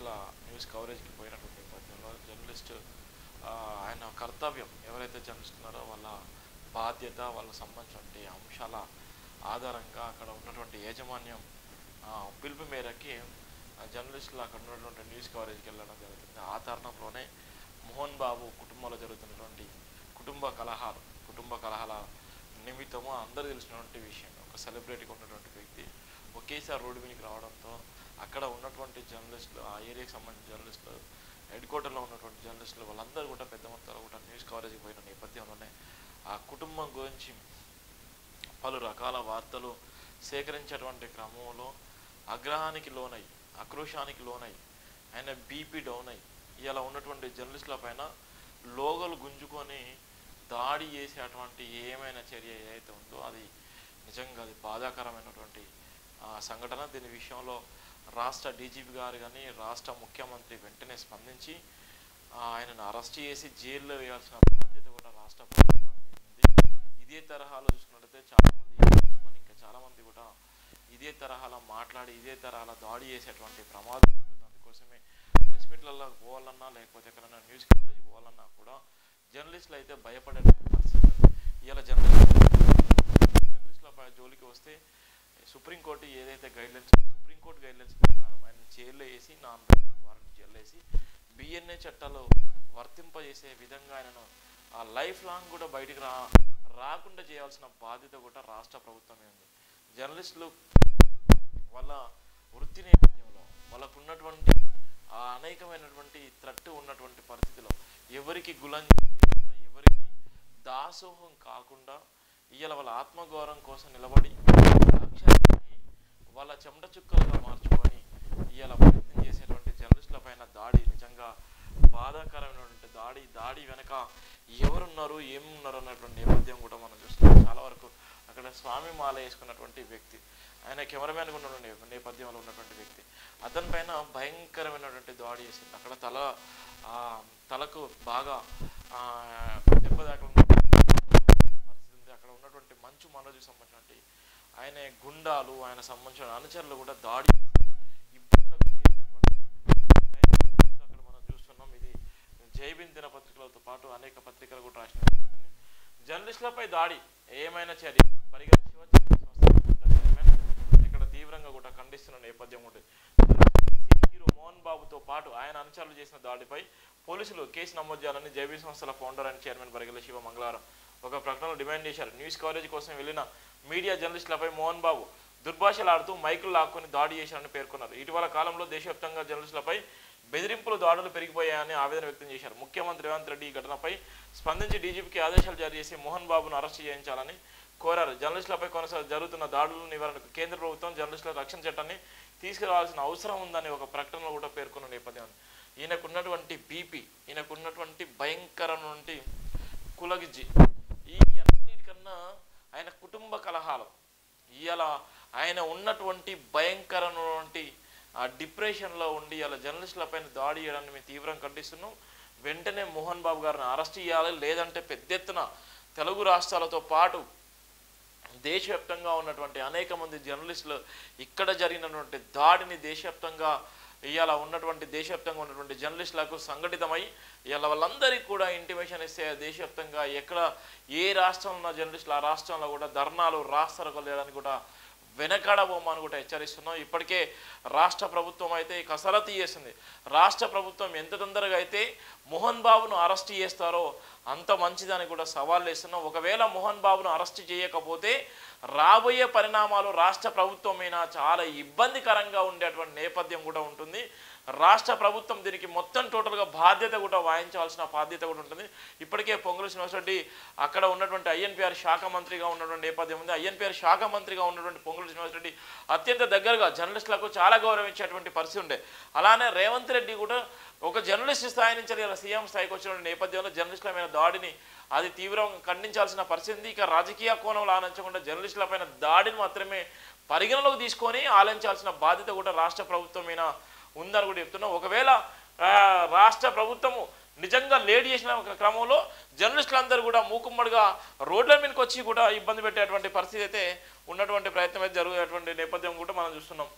జర్నలిస్టుల న్యూస్ కవరేజ్కి పోయినటువంటి నేపథ్యంలో జర్నలిస్టు ఆయన కర్తవ్యం ఎవరైతే జర్నలిస్ట్ ఉన్నారో వాళ్ళ బాధ్యత వాళ్ళకు సంబంధించినటువంటి అంశాల ఆధారంగా అక్కడ ఉన్నటువంటి యాజమాన్యం పిలుపు మేరకి జర్నలిస్టులు అక్కడ ఉన్నటువంటి న్యూస్ కవరేజ్కి వెళ్ళడం జరుగుతుంది. ఆ తరుణంలోనే మోహన్ బాబు కుటుంబంలో జరుగుతున్నటువంటి కుటుంబ కలహాల నిమిత్తము అందరూ తెలిసినటువంటి విషయం. ఒక సెలబ్రిటీగా ఉన్నటువంటి వ్యక్తి ఒకేసారి రోడ్డు మీదకి రావడంతో అక్కడ ఉన్నటువంటి జర్నలిస్టులు, ఆ ఏరియాకి సంబంధించిన జర్నలిస్టులు, హెడ్ క్వార్టర్లో ఉన్నటువంటి జర్నలిస్టులు వాళ్ళందరూ కూడా పెద్ద మొత్తంలో కూడా న్యూస్ కవరేజ్కి పోయిన నేపథ్యంలోనే ఆ కుటుంబం గురించి పలు రకాల వార్తలు సేకరించేటువంటి క్రమంలో ఆగ్రహానికి లోనై, ఆక్రోశానికి లోనై, ఆయన బీపీ డౌన్ అయ్యి ఇలా ఉన్నటువంటి జర్నలిస్టుల పైన లోగోలు గుంజుకొని దాడి చేసేటువంటి ఏమైనా చర్య ఏదైతే ఉందో అది నిజంగా అది బాధాకరమైనటువంటి సంఘటన. దీని విషయంలో రాష్ట్ర డీజీపీ గారు కానీ రాష్ట్ర ముఖ్యమంత్రి వెంటనే స్పందించి ఆయనను అరెస్ట్ చేసి జైల్లో వేయాల్సిన బాధ్యత కూడా రాష్ట్ర ప్రభుత్వం ఉంది. ఇదే తరహాలో చూసుకున్నట్లయితే చాలామంది కూడా ఇదే తరహాలో మాట్లాడి ఇదే తరహాలో దాడి చేసేటువంటి ప్రమాదం ఉంటుంది. అందుకోసమే ప్రెస్ మీట్లలో పోవాలన్నా లేకపోతే ఎక్కడైనా న్యూస్ కవరేజ్ పోవాలన్నా కూడా జర్నలిస్టులు అయితే భయపడేటువంటి పరిస్థితి. ఇలా జర్నలిస్టుల జోలికి వస్తే సుప్రీంకోర్టు ఏదైతే సుప్రీంకోర్టు గైడ్లైన్స్ ప్రకారం ఆయన జైల్లో వేసి వారిని జైల్లో వేసి బిఎన్ఏ చట్టాలు వర్తింపజేసే విధంగా ఆయనను ఆ లైఫ్ లాంగ్ కూడా బయటికి రాకుండా చేయాల్సిన బాధ్యత కూడా రాష్ట్ర ప్రభుత్వమే ఉంది. జర్నలిస్టులు వాళ్ళ వృత్తి నేపథ్యంలో వాళ్ళకు ఉన్నటువంటి అనేకమైనటువంటి థ్రెట్ ఉన్నటువంటి పరిస్థితిలో ఎవరికి గులం చేయకుండా, ఎవరికి దాసోహం కాకుండా ఇవాళ వాళ్ళ ఆత్మగౌరవం కోసం నిలబడి అక్షరాన్ని వాళ్ళ చెమట చుక్కలుగా మార్చుకొని ఇవాళ ప్రయత్నం చేసేటువంటి జర్నలిస్టుల పైన దాడి నిజంగా బాధాకరమైనటువంటి దాడి వెనక ఎవరున్నారు ఏమున్నారు అన్నటువంటి నేపథ్యం కూడా మనం చూస్తున్నాం. చాలా వరకు అక్కడ స్వామి మాల వేసుకున్నటువంటి వ్యక్తి, ఆయన కెమెరామ్యాన్గా ఉన్నటువంటి నేపథ్యంలో ఉన్నటువంటి వ్యక్తి, అతని పైన భయంకరమైనటువంటి దాడి చేసింది. అక్కడ తలకు బాగా దెబ్బ దాకా పరిస్థితి ఉంది. అక్కడ ఉన్నటువంటి మంచు మనోజ్కి సంబంధించినటువంటి ఆయన గుండాలు, ఆయన సంబంధించిన అనుచరులు కూడా దాడి చేసి ఇబ్బందులకు గురి చేసేటువంటి అక్కడ మనం చూస్తున్నాం. ఇది జైబిన్ దినపత్రికలతో పాటు అనేక పత్రికలు కూడా రాసిన జర్నలిస్టులపై దాడి ఏమైనా చర్య పరిగణించి ఇక్కడ తీవ్రంగా కూడా ఖండిస్తున్న నేపథ్యం ఉంటుంది. హీరో మోహన్ బాబుతో పాటు ఆయన అనుచరులు చేసిన దాడిపై పోలీసులు కేసు నమోదు చేయాలని జైబిన్ సంస్థల founder and chairman Barigela Shiva మంగళవారం ఒక ప్రకటనలో డిమాండ్ చేశారు. న్యూస్ కవరేజ్ కోసం వెళ్లిన మీడియా జర్నలిస్టులపై మోహన్ బాబు దుర్భాషలాడుతూ మైకులు లాక్కొని దాడి చేశారని పేర్కొన్నారు. ఇటీవల కాలంలో దేశవ్యాప్తంగా జర్నలిస్టులపై బెదిరింపులు, దాడులు పెరిగిపోయాయని ఆవేదన వ్యక్తం చేశారు. ముఖ్యమంత్రి రేవంత్ రెడ్డి ఈ ఘటనపై స్పందించి డీజీపీకి ఆదేశాలు జారీ చేసి మోహన్ బాబును అరెస్ట్ చేయించాలని కోరారు. జర్నలిస్టులపై జరుగుతున్న దాడుల నివారణకు కేంద్ర ప్రభుత్వం జర్నలిస్టుల రక్షణ చట్టాన్ని తీసుకురావాల్సిన అవసరం ఉందని ఒక ప్రకటనలో కూడా పేర్కొన్న నేపథ్యం. ఈయనకున్నటువంటి బీపీ, ఈయనకున్నటువంటి భయంకరమైనటువంటి కులగిజ్జి, ఈ అన్నిటికన్నా ఆయన కుటుంబ కలహాలు, ఇవాళ ఆయన ఉన్నటువంటి భయంకరమైనటువంటి డిప్రెషన్లో ఉండి ఇలా జర్నలిస్టులపైన దాడి చేయడాన్ని మేము తీవ్రంగా ఖండిస్తున్నాం. వెంటనే మోహన్ బాబు గారిని అరెస్ట్ చేయాలి, లేదంటే పెద్ద ఎత్తున తెలుగు రాష్ట్రాలతో పాటు దేశవ్యాప్తంగా ఉన్నటువంటి అనేక మంది జర్నలిస్టులు ఇక్కడ జరిగినటువంటి దాడిని దేశవ్యాప్తంగా ఉన్నటువంటి జర్నలిస్టులకు సంఘటితమై ఇవాళ వాళ్ళందరికీ కూడా ఇంటిమేషన్ ఇస్తే దేశవ్యాప్తంగా ఎక్కడ ఏ రాష్ట్రంలో ఉన్న జర్నలిస్టులు ఆ రాష్ట్రంలో కూడా ధర్నాలు, రాస్తారోకోలు చేయడానికి కూడా వెనకాడబోమని కూడా హెచ్చరిస్తున్నాం. ఇప్పటికే రాష్ట్ర ప్రభుత్వం అయితే కసరత్తు చేసింది. రాష్ట్ర ప్రభుత్వం ఎంత తొందరగా అయితే మోహన్ బాబును అరెస్ట్ చేస్తారో అంత మంచిదని కూడా సవాల్ వేస్తున్నాం. ఒకవేళ మోహన్ బాబును అరెస్ట్ చేయకపోతే రాబోయే పరిణామాలు రాష్ట్ర ప్రభుత్వం మీద చాలా ఇబ్బందికరంగా ఉండేటువంటి నేపథ్యం కూడా ఉంటుంది. రాష్ట్ర ప్రభుత్వం దీనికి మొత్తం టోటల్గా బాధ్యత కూడా వహించాల్సిన బాధ్యత కూడా ఉంటుంది. ఇప్పటికే పొంగులేటి శ్రీనివాసరెడ్డి అక్కడ ఉన్నటువంటి ఐఎన్పిఆర్ శాఖ మంత్రిగా ఉన్నటువంటి నేపథ్యం ఉంది. ఐఎన్పిఆర్ శాఖ మంత్రిగా ఉన్నటువంటి పొంగులేటి శ్రీనివాసరెడ్డి అత్యంత దగ్గరగా జర్నలిస్టులకు చాలా గౌరవించేటువంటి పరిస్థితి ఉండే. అలానే రేవంత్ రెడ్డి కూడా ఒక జర్నలిస్ట్ స్థాయి నుంచి సీఎం స్థాయికి వచ్చిన నేపథ్యంలో జర్నలిస్టుల మీద దాడిని అది తీవ్రంగా ఖండించాల్సిన పరిస్థితి. ఇక రాజకీయ కోణంలో ఆలోచించకుండా జర్నలిస్టుల పైన దాడిని మాత్రమే పరిగణలోకి తీసుకొని ఆలోచించాల్సిన బాధ్యత కూడా రాష్ట్ర ప్రభుత్వం మీద ఉందని కూడా చెప్తున్నాం. ఒకవేళ రాష్ట్ర ప్రభుత్వము నిజంగా లేట్ చేసిన క్రమంలో జర్నలిస్టులందరూ కూడా మూకుమ్మడిగా రోడ్ల మీదకి వచ్చి కూడా ఇబ్బంది పెట్టేటువంటి పరిస్థితి అయితే ఉన్నటువంటి ప్రయత్నం అయితే జరిగేటువంటి నేపథ్యం కూడా మనం చూస్తున్నాం.